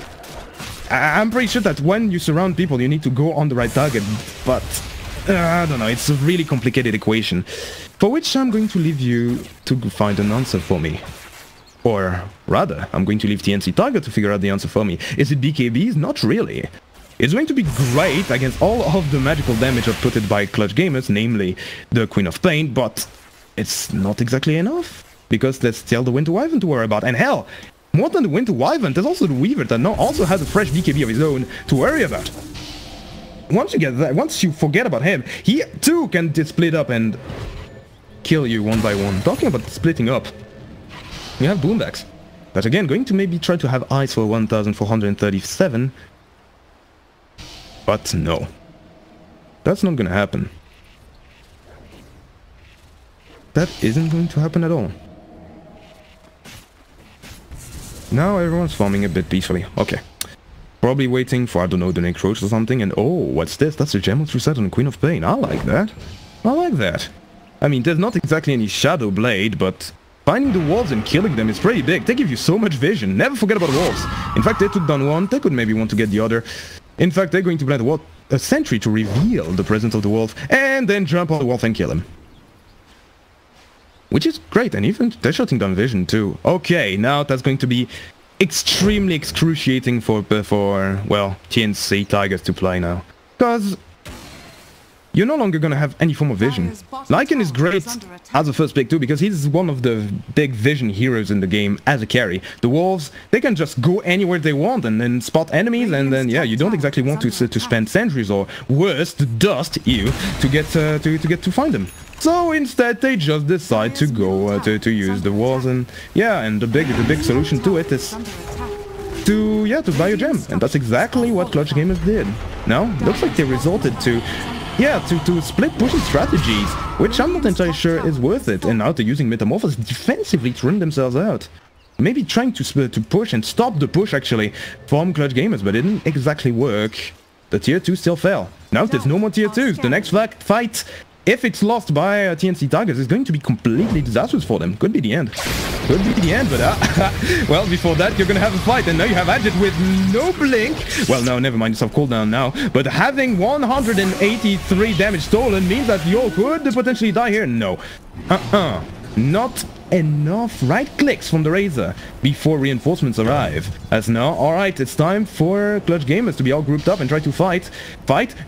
I'm pretty sure that when you surround people, you need to go on the right target, but I don't know, it's a really complicated equation, for which I'm going to leave you to find an answer for me. Or rather, I'm going to leave TNC Tiger to figure out the answer for me. Is it BKBs? Not really. It's going to be great against all of the magical damage outputted by Clutch Gamers, namely the Queen of Pain, but it's not exactly enough, because there's still the Winter Wyvern to worry about, and hell, more than the Winter Wyvern, there's also the Weaver that now also has a fresh BKB of his own to worry about. Once you get that, once you forget about him, he too can split up and kill you one by one. Talking about splitting up, you have Boombacks. But again, going to maybe try to have eyes for 1,437. But no. That's not gonna happen. That isn't going to happen at all. Now everyone's farming a bit peacefully. Okay. Probably waiting for, I don't know, the Necroach or something. And oh, what's this? That's a Gemless Reset on the Queen of Pain. I like that. I like that. I mean, there's not exactly any Shadow Blade, but finding the walls and killing them is pretty big. They give you so much vision. Never forget about the walls. In fact, they took down one. They could maybe want to get the other. In fact, they're going to plant a sentry to reveal the presence of the wolf, and then jump on the wolf and kill him. Which is great, and even they're shutting down vision too. Okay, now that's going to be extremely excruciating for well, TNC Tigers to play now. Because you're no longer going to have any form of vision. Lycan is great as a first pick too, because he's one of the big vision heroes in the game as a carry. The wolves, they can just go anywhere they want and then spot enemies, and then yeah, you don't exactly want to spend centuries or worse, to dust you to get to find them. So instead, they just decide to go to use the walls, and yeah, and the big solution to it is to buy a gem, and that's exactly what Clutch Gamers did. Now, looks like they resorted to split pushing strategies, which I'm not entirely sure is worth it, and now they're using Metamorphosis defensively to run themselves out. Maybe trying to push and stop the push actually from Clutch Gamers, but it didn't exactly work. The tier 2 still fell. Now there's no more tier 2s. The next fight, if it's lost by TNC Tigers, is going to be completely disastrous for them. Could be the end. Could be the end, but well, before that, you're gonna have a fight, and now you have Agit with no blink. Well, no, never mind, it's off cooldown now. But having 183 damage stolen means that you could potentially die here. No. Not enough right clicks from the Razor before reinforcements arrive. As now, alright, it's time for Clutch Gamers to be all grouped up and try to fight.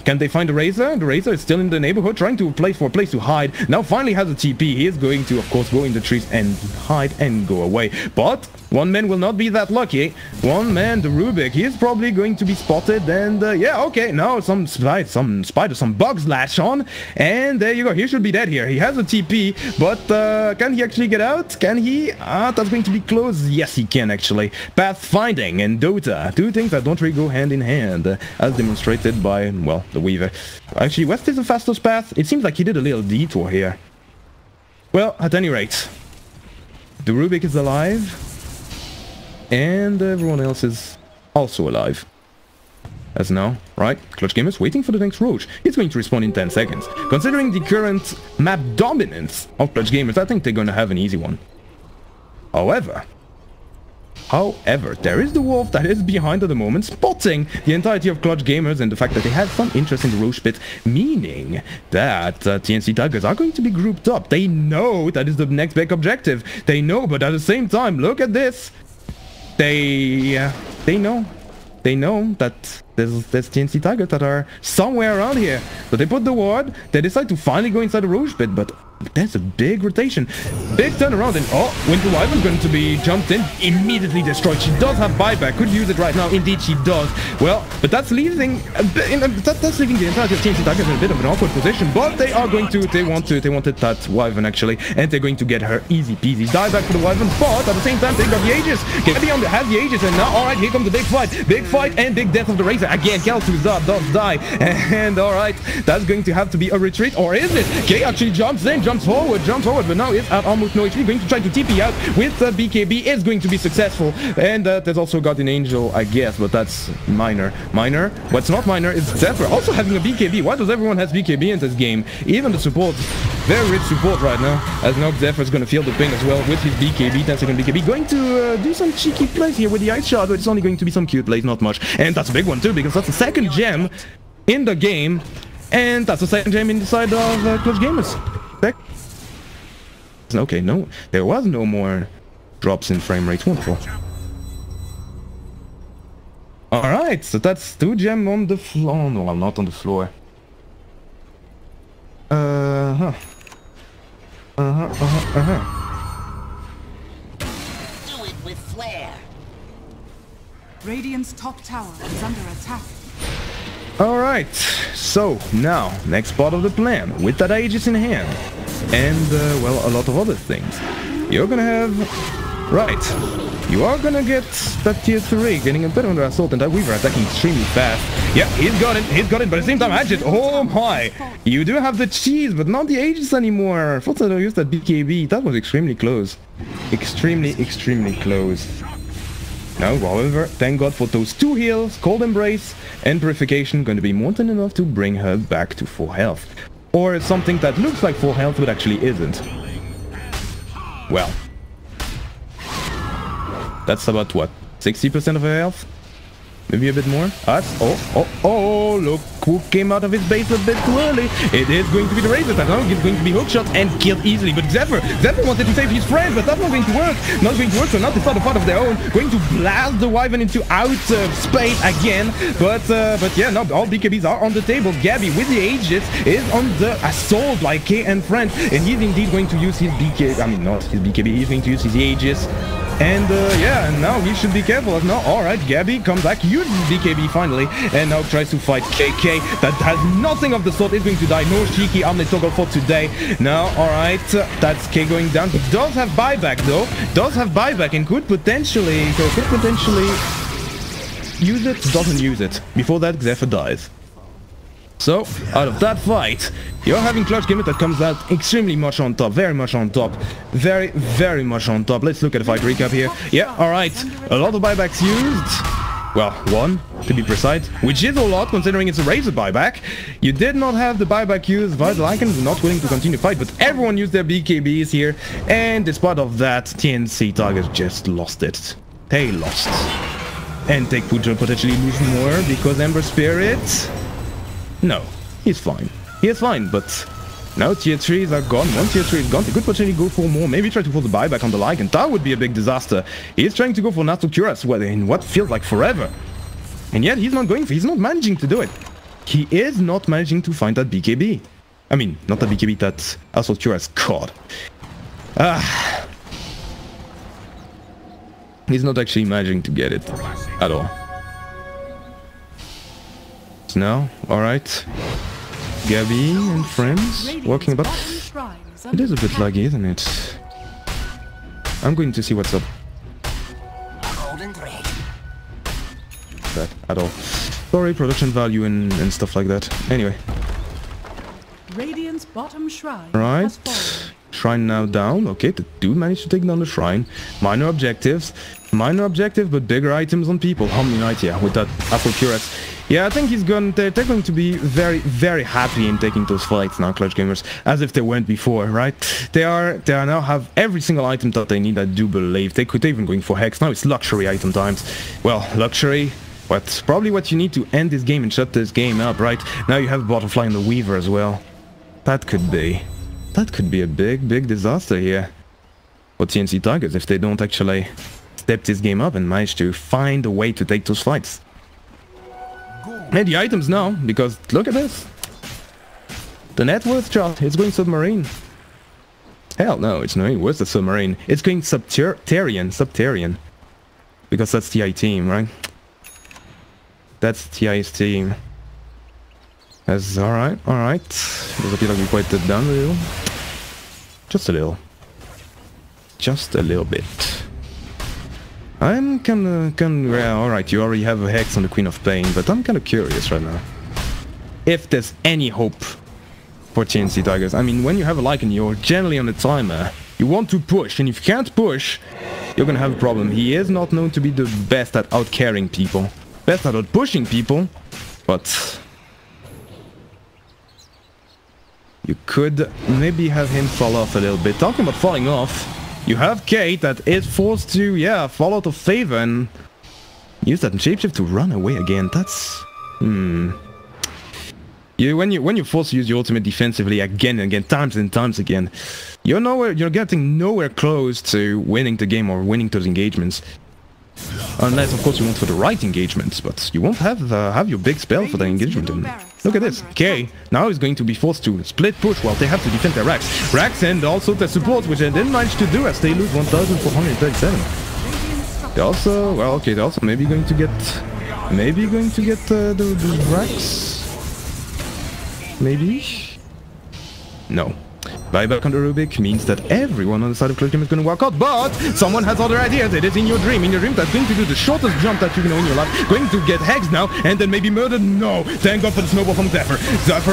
Can they find the Razor? The Razor is still in the neighborhood, trying to place for a place to hide. Now finally has a TP. He is going to, of course, go in the trees and hide and go away. But one man will not be that lucky. One man, the Rubik, he is probably going to be spotted, and yeah, okay, now some bugs latch on, and there you go. He should be dead here. He has a TP, but can he actually get out? Can he? That's going to be close. Yes, he can actually. Pathfinding and Dota, two things that don't really go hand in hand, as demonstrated by, well, the Weaver. Actually, West is the fastest path. It seems like he did a little detour here. Well, at any rate, the Rubik is alive, and everyone else is also alive. As now, right, Clutch Gamers waiting for the next Roach. He's going to respawn in 10 seconds. Considering the current map dominance of Clutch Gamers, I think they're going to have an easy one. However, there is the Wolf that is behind at the moment, spotting the entirety of Clutch Gamers and the fact that they have some interest in the Roach pit, meaning that TNC Tigers are going to be grouped up. They know that is the next big objective. They know, but at the same time, look at this. They know that there's TNC Tigers that are somewhere around here. So they put the ward, they decide to finally go inside the Roach pit, but there's a big rotation, big turnaround, and oh, Winter Wyvern's going to be jumped in, immediately destroyed. She does have buyback, could use it right now. Indeed, she does. Well, but that's leaving that's leaving the entirety of TNC Tigers in a bit of an awkward position. But they are going to, they wanted that Wyvern actually, and they're going to get her easy peasy. Die back for the Wyvern, but at the same time they got the Aegis. Gabby has the Aegis, and now alright, here comes the big fight, and big death of the Razor again. Kel'Thuzad does die, and alright, that's going to have to be a retreat, or is it? Kay actually jumps in, jumps forward, but now it's at almost no HP, going to try to TP out with BKB, is going to be successful, and there's also Guardian Angel, I guess, but that's minor. What's not minor is Zephyr also having a BKB. Why does everyone has BKB in this game? Even the support, very rich support right now, as now Zephyr's going to feel the pain as well with his BKB, 10-second BKB, going to do some cheeky plays here with the Ice Shard, but it's only going to be some cute plays, not much, and that's a big one too, because that's the second gem in the game, and that's the second gem inside of Clutch Gamers. Okay, no, there was no more drops in frame rate. Wonderful. Alright, so that's 2 gem on the floor. No, well, not on the floor. Do it with flair. Radiant's top tower is under attack. Alright, so now, next part of the plan, with that Aegis in hand, and, well, a lot of other things. You're gonna have... Right, you are gonna get that tier 3, getting a bit under assault, and that Weaver attacking extremely fast. Yeah, he's got it, but at the same time, Agit, oh my! You do have the cheese, but not the Aegis anymore. I thought I used that BKB, that was extremely close. Extremely close. Now, however, thank God for those 2 heals, Cold Embrace and Purification, going to be more than enough to bring her back to full health. Or something that looks like full health but actually isn't. Well. That's about what? 60% of her health? Maybe a bit more? That's... Oh, look Cook came out of his base a bit too early. It is going to be the Razor that now is going to be hookshot and killed easily. But Zephyr wanted to save his friend, but that's not going to work. Not going to work, so now they start a fight of their own. Going to blast the Wyvern into outer space again. But yeah, now all BKBs are on the table. Gabby with the Aegis is on the assault like K and friend, and he's indeed going to use his BKB. I mean, not his BKB. He's going to use his Aegis. And yeah, and now we should be careful. Now, alright, Gabby comes back, uses BKB finally, and now tries to fight KK. That has nothing of the sort, is going to die. No cheeky armlet toggle for today. Now, alright, that's K going down. He does have buyback though. Does have buyback and could potentially use it. Doesn't use it. Before that, Zephyr dies. So, out of that fight, you're having Clutch Gimlet that comes out extremely much on top, very much on top, very, very much on top. Let's look at the fight recap here. Yeah, alright, a lot of buybacks used. Well, one, to be precise, which is a lot considering it's a Razor buyback. You did not have the buyback used, but the Lycan is not willing to continue fight, but everyone used their BKBs here, and despite of that, TNC Tigers just lost it. They lost. And they could potentially lose more because Ember Spirit... No, he's fine. He is fine, but now tier 3s are gone. One tier 3 is gone. They could potentially go for more. Maybe try to pull the buyback on the Lycan. That would be a big disaster. He's trying to go for Nato Cuirass in what feels like forever. And yet he's not going for. He's not managing to do it. He is not managing to find that BKB. I mean, not that BKB, that Assault Cuirass. God. He's not actually managing to get it at all. Now, alright. Gabby and friends walking about. It is a bit laggy, isn't it? I'm going to see what's up. That at all. Sorry, production value and stuff like that. Anyway. Radiant's bottom shrine. Right. Shrine now down. Okay, the dude managed to take down the shrine. Minor objectives. Minor objective, but bigger items on people. Omni Knight, yeah, with that Assault Cuirass. Yeah, I think they're going to be very, very happy in taking those fights now, Clutch Gamers, as if they weren't before, right? They are now have every single item that they need, I do believe. They could even going for Hex. Now it's luxury item times. Well, luxury, but probably what you need to end this game and shut this game up, right? Now you have Butterfly and the Weaver as well. That could be a big, big disaster here for TNC Tigers if they don't actually step this game up and manage to find a way to take those fights. And the items now, because look at this. The net worth chart, it's going submarine. Hell no, it's not. Where's the submarine? It's going subterranean. Because that's TI team, right? That's TI's team. That's alright. Does appear like we quite it down a little. Just a little. Just a little bit. I'm yeah, alright, you already have a Hex on the Queen of Pain, but I'm kinda curious right now. If there's any hope for TNC Tigers. I mean, when you have a Lycan, you're generally on the timer. You want to push, and if you can't push, you're gonna have a problem. He is not known to be the best at out-carrying people. Best at out-pushing people, but... you could maybe have him fall off a little bit. Talking about falling off, you have Kate that is forced to, yeah, fall out of favor and use that shapeshift to run away again. That's... when you're forced to use your ultimate defensively again and again, times and times again, you're getting nowhere close to winning the game or winning those engagements. Unless, of course, you want for the right engagements, but you won't have your big spell for the engagement. And look at this. K now is going to be forced to split push while they have to defend their racks. Racks and also their support, which they didn't manage to do as they lose 1,437. They also, well, okay, they're also maybe going to get the racks. Maybe? No. Buyback on the Rubik means that everyone on the side of Clutch Gamers is going to walk out, but someone has other ideas. It is in your dream. In your dream, that's going to do the shortest jump that you can know in your life. Going to get Hex now, and then maybe murdered? No. Thank God for the snowball from Zephyr.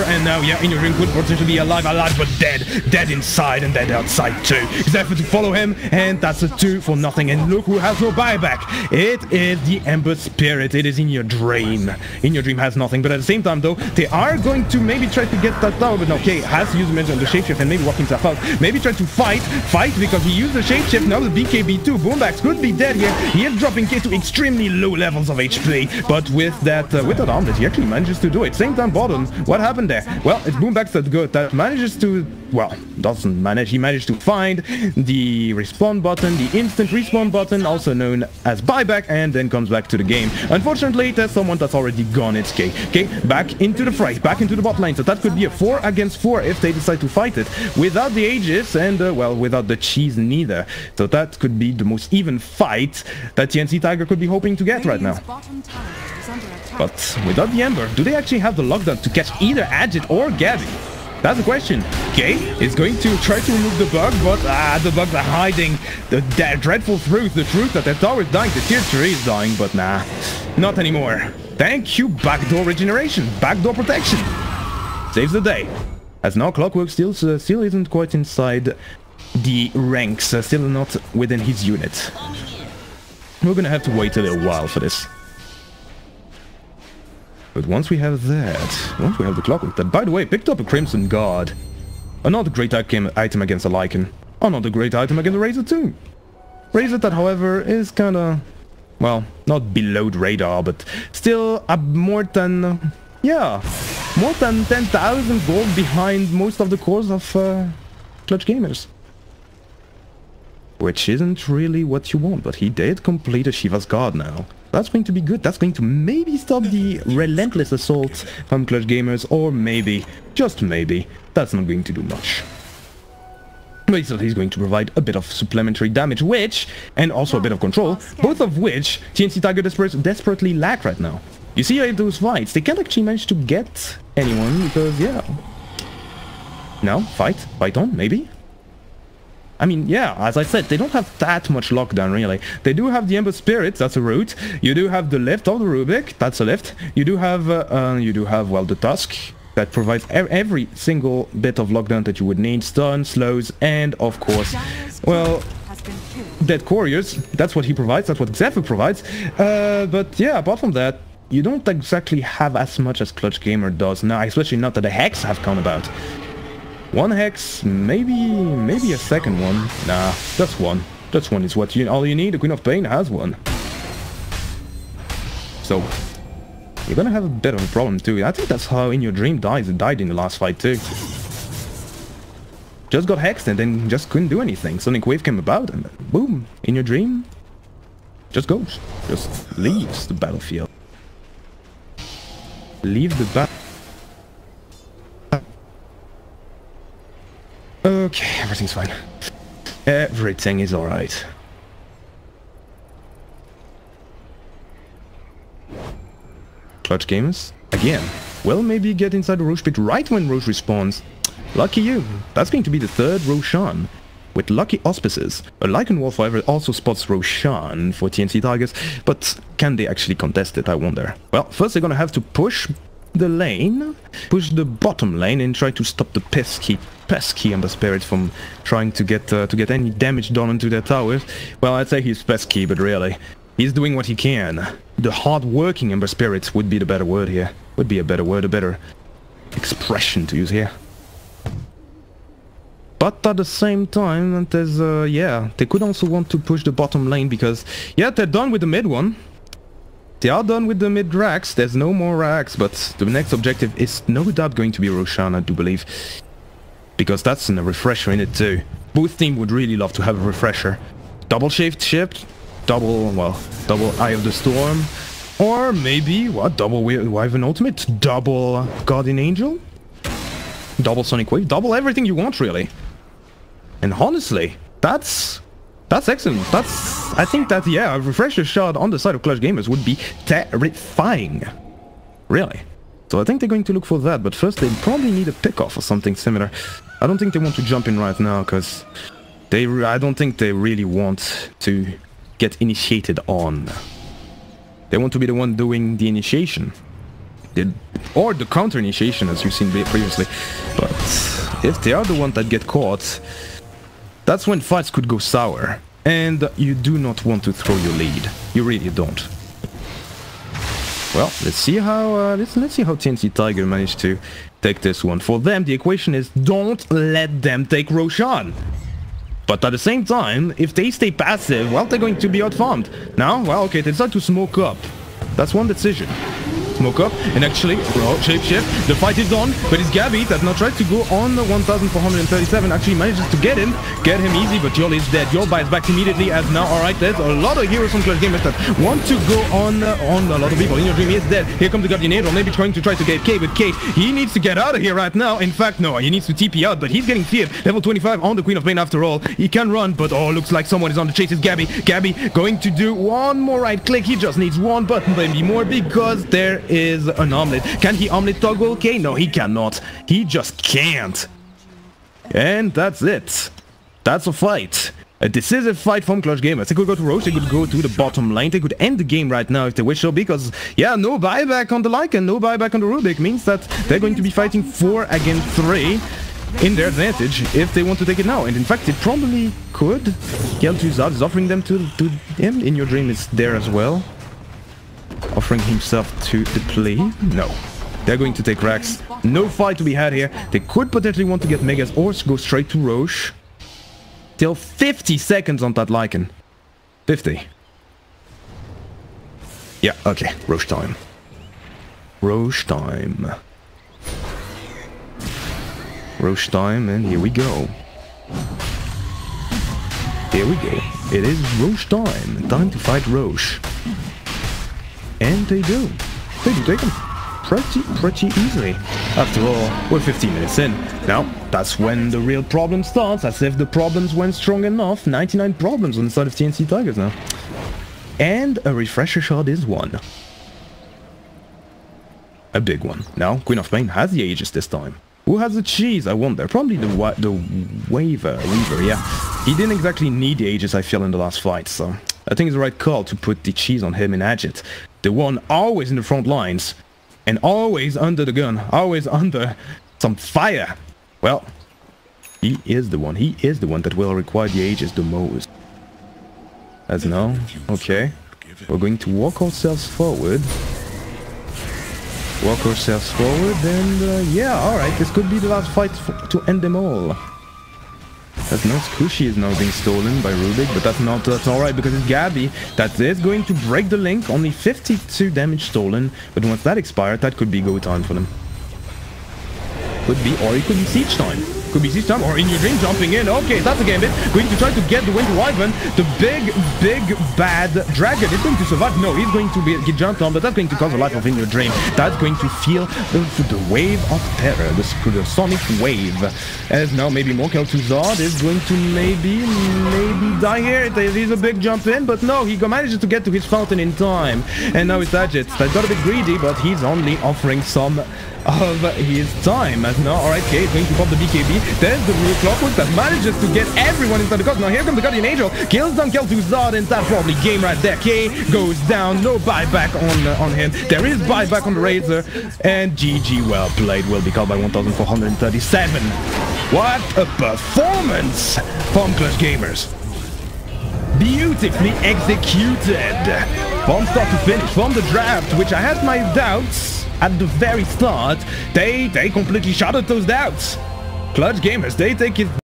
And now, yeah, in your dream could potentially be alive, but dead. Dead inside and dead outside too. Zephyr to follow him, and that's a 2 for nothing. And look who has no buyback. It is the Ember Spirit. It is in your dream. In your dream has nothing, but at the same time, though, they are going to maybe try to get that tower, but no, okay, has to use the shapeshift and maybe walk himself out. Maybe try to fight because he used the shapeshift. Now the BKB2. Boombax could be dead here. He is dropping K to extremely low levels of HP, but with that armlet, he actually manages to do it. Same time bottom. What happened there? Well, it's Boombax that manages to, well, doesn't manage. He managed to find the respawn button, the instant respawn button, also known as buyback, and then comes back to the game. Unfortunately, there's someone that's already gone. It's K. K back into the fray, back into the bot lane. So that could be a 4 against 4 if they decide to fight it without the Aegis and, well, without the cheese neither. So that could be the most even fight that TNC Tiger could be hoping to get right now. But without the Ember, do they actually have the lockdown to catch either Adjit or Gabby? That's the question. K is going to try to remove the bug, but the bugs are hiding the dreadful truth, the truth that their tower is dying, the tier 3 is dying, but nah, not anymore. Thank you, backdoor regeneration, backdoor protection. Saves the day. As now Clockwork still isn't quite inside the ranks, still not within his unit. We're gonna have to wait a little while for this. But once we have that, once we have the Clockwork that, by the way, picked up a Crimson Guard. Another great item against a Lycan. Another great item against a Razor too. Razor that, however, is kinda, well, not below the radar, but still more than, yeah, more than 10,000 gold behind most of the cores of Clutch Gamers. Which isn't really what you want, but he did complete a Shiva's Guard now. That's going to be good. That's going to maybe stop the relentless assault from Clutch Gamers, or maybe, just maybe, that's not going to do much. But he's going to provide a bit of supplementary damage, which, and also a bit of control, both of which TNC Tiger desperately lack right now. You see those fights, they can't actually manage to get anyone, because, yeah. Now, fight on, maybe? I mean, yeah, as I said, they don't have that much lockdown, really. They do have the Ember Spirit, that's a route. You do have the lift of the Rubik, that's a lift. You do have, well, the Tusk, that provides every single bit of lockdown that you would need. Stun, slows, and, of course, well, Dead Couriers. That's what he provides, that's what Zephyr provides. But, yeah, apart from that, you don't exactly have as much as Clutch Gamer does now, especially not that the Hex have come about. One Hex, maybe a second one. Nah, just one. Just one is what all you need. The Queen of Pain has one. So, you're gonna have a bit of a problem too. I think that's how In Your Dream died in the last fight too. Just got hexed and then just couldn't do anything. Sonic Wave came about and boom, In Your Dream just goes. Just leaves the battlefield. Leave the battle. Okay, everything's fine. Everything is alright. Clutch Gamers, again, will maybe get inside the Roche pit right when Roche respawns. Lucky you. That's going to be the third Roshan. With lucky auspices. A Lycan Wolf, however, also spots Roshan for TNC Tigers, but can they actually contest it, I wonder. Well, first they're gonna have to push the lane, push the bottom lane, and try to stop the pesky Ember Spirit from trying to get any damage done onto their towers. Well, I'd say he's pesky, but really, he's doing what he can. The hard-working Ember Spirit would be the better word here. Would be a better word, a better expression to use here. But at the same time, there's, yeah, they could also want to push the bottom lane because, yeah, they're done with the mid one. They are done with the mid racks. There's no more racks, but the next objective is no doubt going to be Roshan, I do believe. Because that's a refresher in it too. Both teams would really love to have a refresher. Double shift, double Eye of the Storm, or maybe, what, double Wyvern Ultimate, double Guardian Angel, double Sonic Wave, double everything you want, really. And honestly, that's excellent. I think that, yeah, a refresher shot on the side of Clutch Gamers would be terrifying. Really. So I think they're going to look for that, but first they probably need a pick-off or something similar. I don't think they want to jump in right now, because I don't think they really want to get initiated on. They want to be the one doing the initiation. Or the counter-initiation, as you've seen previously. But if they are the one that get caught, that's when fights could go sour. And you do not want to throw your lead. You really don't. Well, let's see how let's see how TNC Tiger managed to take this one. For them, the equation is don't let them take Roshan. But at the same time, if they stay passive, well, they're going to be outfarmed. Now, well, okay, they decide to smoke up. That's one decision. Smoke up, and actually, shapeshift, the fight is on, but it's Gabby that now tries to go on the 1437, actually manages to get him easy, but Yol is dead. Yol bites back immediately as now, alright, there's a lot of heroes from Clutch Gamers that want to go on a lot of people. In Your Dream is dead. Here comes the Guardian Angel, maybe trying to get K, but K, he needs to get out of here right now. In fact, no, he needs to TP out, but he's getting feared. Level 25 on the Queen of Pain after all. He can run, but oh, looks like someone is on the chase. It's Gabby. Gabby going to do one more right click. He just needs one button, maybe more, because there is an omelet. Can he omelet toggle K? No, he cannot. He just can't. And that's it. That's a fight. A decisive fight from Clutch Gamers. They could go to Roche, they could go to the bottom lane, they could end the game right now if they wish so, because, yeah, no buyback on the Lycan, no buyback on the Rubik means that they're going to be fighting 4 against 3 in their advantage if they want to take it now. And in fact, it probably could. Kel'Thuzad is offering them to him. In Your Dream is there as well. Offering himself to the play. No. They're going to take Rax. No fight to be had here. They could potentially want to get Megas or go straight to Roche. Still 50 seconds on that Lycan. 50. Yeah, okay. Roche time. Roche time. Roche time, and here we go. Here we go. It is Roche time. Time to fight Roche. And they do. They do take him pretty easily. After all, we're 15 minutes in. Now, that's when the real problem starts, as if the problems weren't strong enough. 99 problems on the side of TNC Tigers now. And a refresher shot is one. A big one. Now, Queen of Pain has the Aegis this time. Who has the cheese? I wonder. Probably the Weaver, yeah. He didn't exactly need the Aegis, I feel, in the last fight, so I think it's the right call to put the cheese on him in Agit. The one always in the front lines, and always under the gun, always under some fire. Well, he is the one. He is the one that will require the Aegis the most. As now, okay. We're going to walk ourselves forward. Walk ourselves forward, and yeah, alright, this could be the last fight to end them all. As now Squishy is now being stolen by Rubik, but that's alright because it's Gabby that is going to break the link. Only 52 damage stolen, but once that expires, that could be go time for them. Could be, or it could be siege time. Could be siege time, or In Your Dream jumping in. Okay, that's a game bit. Going to try to get the Winter Wyvern. The big bad dragon is going to survive. No, he's going to get jumped on, but that's going to cause the life of In Your Dream. That's going to feel the wave of terror, the sonic wave. As now maybe more Kel'Thuzad is going to maybe die here. There's a big jump in, but no, he manages to get to his fountain in time. And now it's Agit. That got a bit greedy, but he's only offering some of his time. As now, alright, K is going to pop the BKB. There's the real Clockwork that manages to get everyone inside the cause. Now here comes the Guardian Angel, kills down Kel'Thuzad, and that's probably game right there. K goes down, no buyback on him. There is buyback on the Razor, and GG, well played, will be called by 1437. What a performance from Clutch Gamers. Beautifully executed from start to finish, from the draft, which I had my doubts at the very start. They completely shattered those doubts. Clutch Gamers, they take it